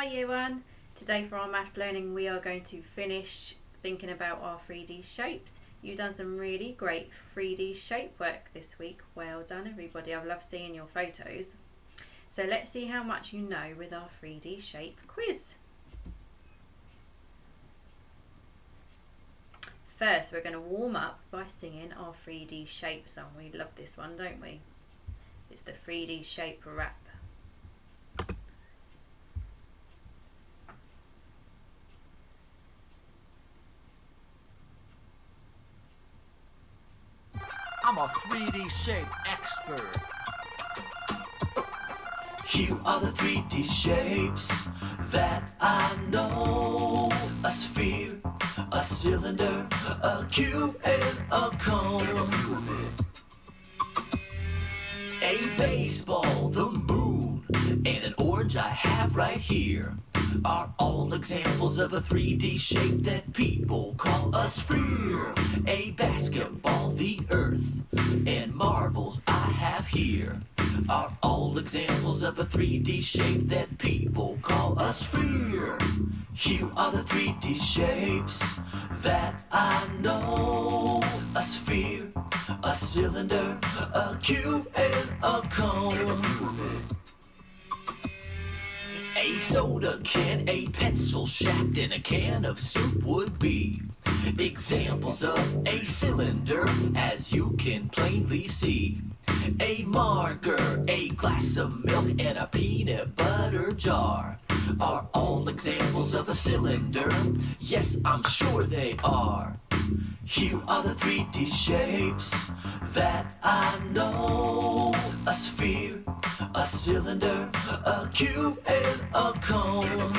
Hi Year 1. Today for our maths learning we are going to finish thinking about our 3D shapes. You've done some really great 3D shape work this week. Well done everybody. I've loved seeing your photos. So let's see how much you know with our 3D shape quiz. First we're going to warm up by singing our 3D shape song. We love this one, don't we? It's the 3D shape rap. I'm a 3D shape expert. Here are the 3D shapes that I know. A sphere, a cylinder, a cube, and a cone. A baseball, the moon, and an orange I have right here are all examples of a 3D shape that people call a sphere. A basketball, the earth, and marbles I have here are all examples of a 3D shape that people call a sphere. Here are the 3D shapes that I know. A sphere, a cylinder, a cube, and a cone. A soda can, a pencil shaft, and a can of soup would be examples of a cylinder, as you can plainly see. A marker, a glass of milk, and a peanut butter jar are all examples of a cylinder. Yes, I'm sure they are. Here are the 3D shapes that I know. A sphere, a cylinder, a cube, and a cone.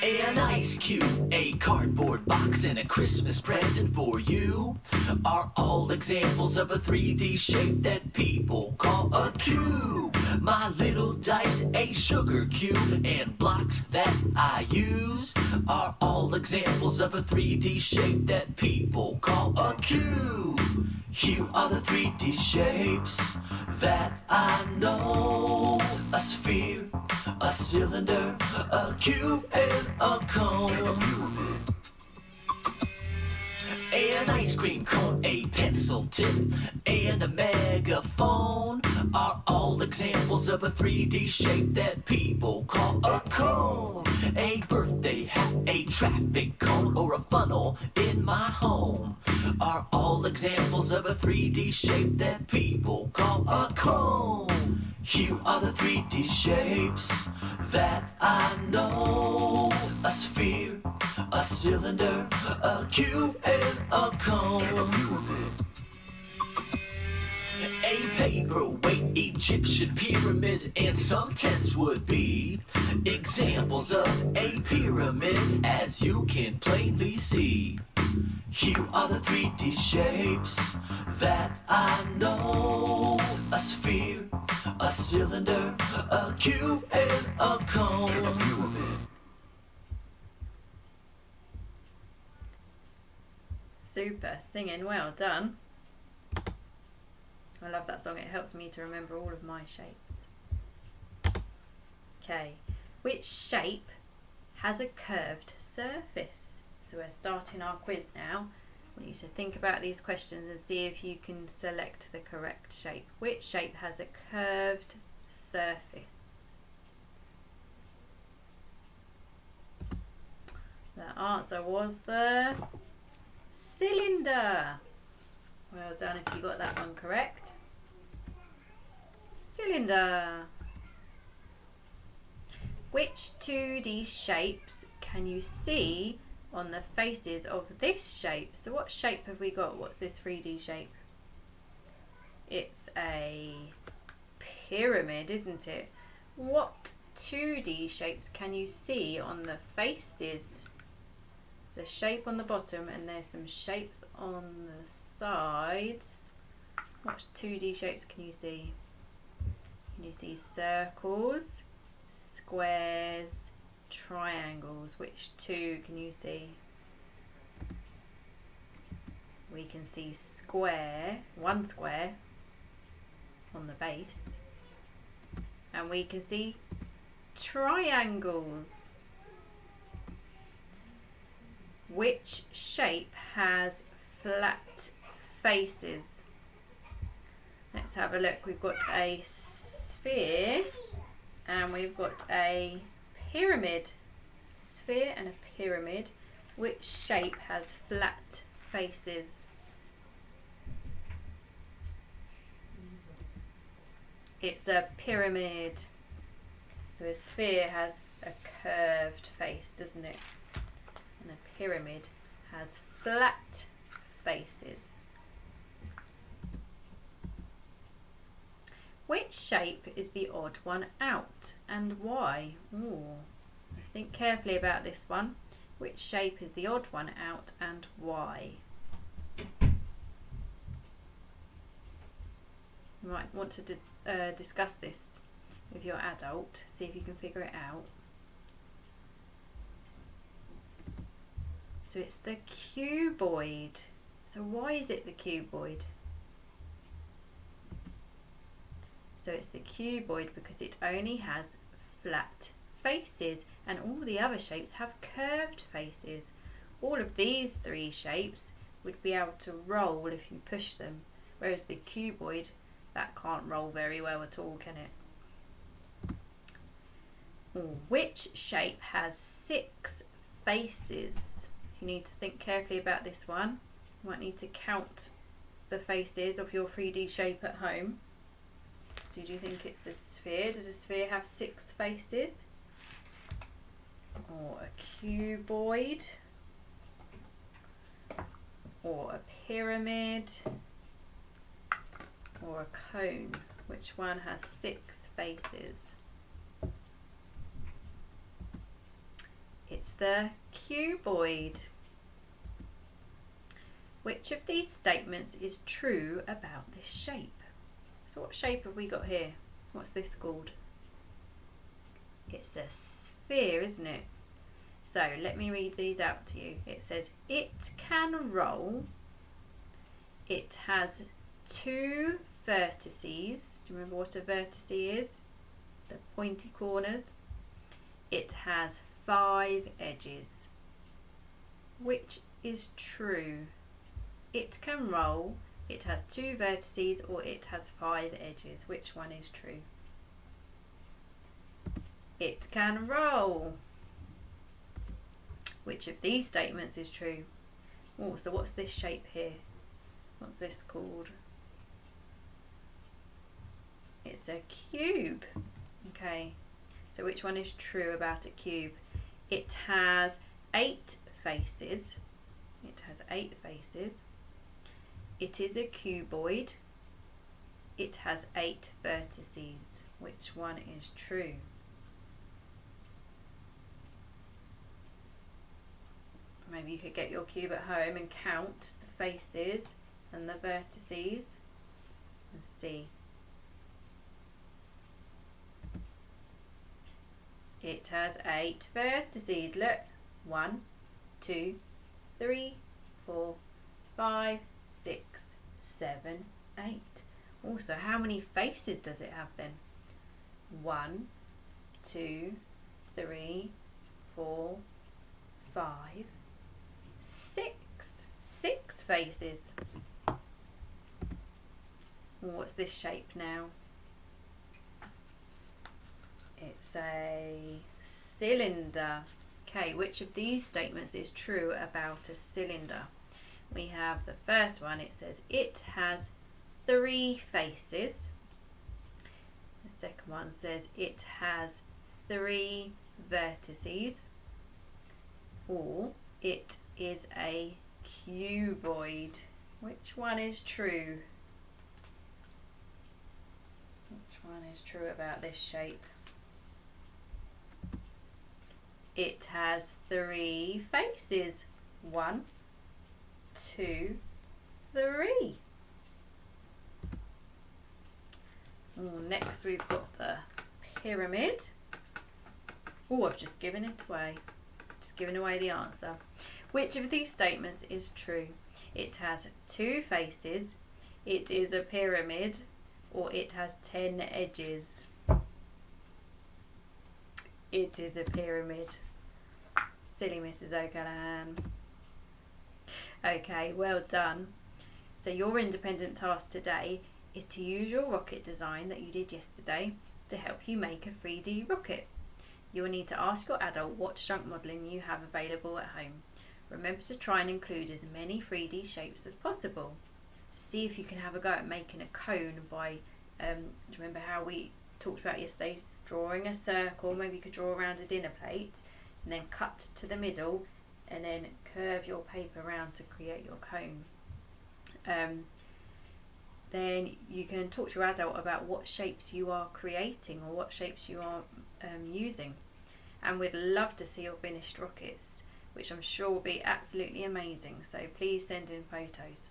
An ice cube, a cardboard box, and a Christmas present for you are all examples of a 3D shape that people call a cube. My little dice, a sugar cube, and blocks that I use are all examples of a 3D shape that people call a cube. Here are the 3D shapes that I know. A sphere, a cylinder, a cube, and a cone. An ice cream cone, a pencil tip, and a megaphone are all examples of a 3D shape that people call a cone. A birthday hat, a traffic cone, or a funnel in my home are all examples of a 3D shape that people call a cone. Here are the 3D shapes that I know. A sphere, a cylinder, a cube, and a cone. A paperweight, Egyptian pyramids, and some tents would be examples of a pyramid, as you can plainly see. Here are the 3D shapes that I know. A sphere, a cylinder, a cube, and a cone. Super singing, well done. I love that song, it helps me to remember all of my shapes. Okay, which shape has a curved surface? So we're starting our quiz now. I want you to think about these questions and see if you can select the correct shape. Which shape has a curved surface? The answer was the cylinder. Well done if you got that one correct. Cylinder. Which 2D shapes can you see on the faces of this shape? So what shape have we got? What's this 3D shape? It's a pyramid, isn't it? What 2D shapes can you see on the faces? There's a shape on the bottom and there's some shapes on the sides. What 2D shapes can you see? Can you see circles, squares, triangles? Which two can you see? We can see square, one square on the base, and we can see triangles. Which shape has flat faces? Let's have a look. We've got a sphere and we've got a pyramid. Sphere and a pyramid. Which shape has flat faces? It's a pyramid. So a sphere has a curved face, doesn't it? And a pyramid has flat faces. Which shape is the odd one out and why? Ooh, think carefully about this one. Which shape is the odd one out and why? You might want to discuss this with your adult, see if you can figure it out. So it's the cuboid. So why is it the cuboid? So it's the cuboid because it only has flat faces and all the other shapes have curved faces. All of these three shapes would be able to roll if you push them, whereas the cuboid, that can't roll very well at all, can it? Which shape has 6 faces? You need to think carefully about this one. You might need to count the faces of your 3D shape at home. So do you think it's a sphere? Does a sphere have 6 faces? Or a cuboid? Or a pyramid? Or a cone? Which one has 6 faces? It's the cuboid. Which of these statements is true about this shape? So what shape have we got here? What's this called? It's a sphere, isn't it? So let me read these out to you. It says, it can roll. It has 2 vertices. Do you remember what a vertice is? The pointy corners. It has 5 edges. Which is true? It can roll. It has 2 vertices or it has 5 edges. Which one is true? It can roll. Which of these statements is true? Oh, so what's this shape here? What's this called? It's a cube. Okay, so which one is true about a cube? It has 8 faces. It has 8 faces. It is a cuboid. It has 8 vertices. Which one is true? Maybe you could get your cube at home and count the faces and the vertices and see. It has 8 vertices. Look. 1, 2, 3, 4, 5, 6, 7, 8. Also, how many faces does it have then? 1, 2, 3, 4, 5, 6. 6 faces. What's this shape now? It's a cylinder. Okay, which of these statements is true about a cylinder? We have the first one. It says it has 3 faces. The second one says it has 3 vertices. Or it is a cuboid. Which one is true? Which one is true about this shape? It has 3 faces. 1, 2, 3. Next we've got the pyramid. Oh, I've just given it away. Just given away the answer. Which of these statements is true? It has 2 faces. It is a pyramid. Or it has 10 edges. It is a pyramid. Silly Mrs. O'Callaghan. Okay, well done. So your independent task today is to use your rocket design that you did yesterday to help you make a 3D rocket. You will need to ask your adult what chunk modelling you have available at home. Remember to try and include as many 3D shapes as possible. So see if you can have a go at making a cone by, do you remember how we talked about yesterday, drawing a circle, maybe you could draw around a dinner plate and then cut to the middle and then curve your paper around to create your cone. Then you can talk to your adult about what shapes you are creating or what shapes you are using. And we'd love to see your finished rockets, which I'm sure will be absolutely amazing. So please send in photos.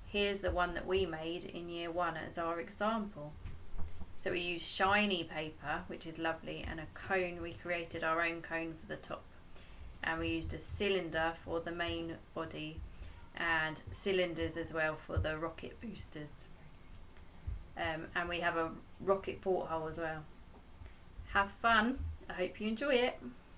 Here's the one that we made in year 1 as our example. So we used shiny paper, which is lovely, and a cone. We created our own cone for the top. And we used a cylinder for the main body and cylinders as well for the rocket boosters. And we have a rocket porthole as well. Have fun. I hope you enjoy it.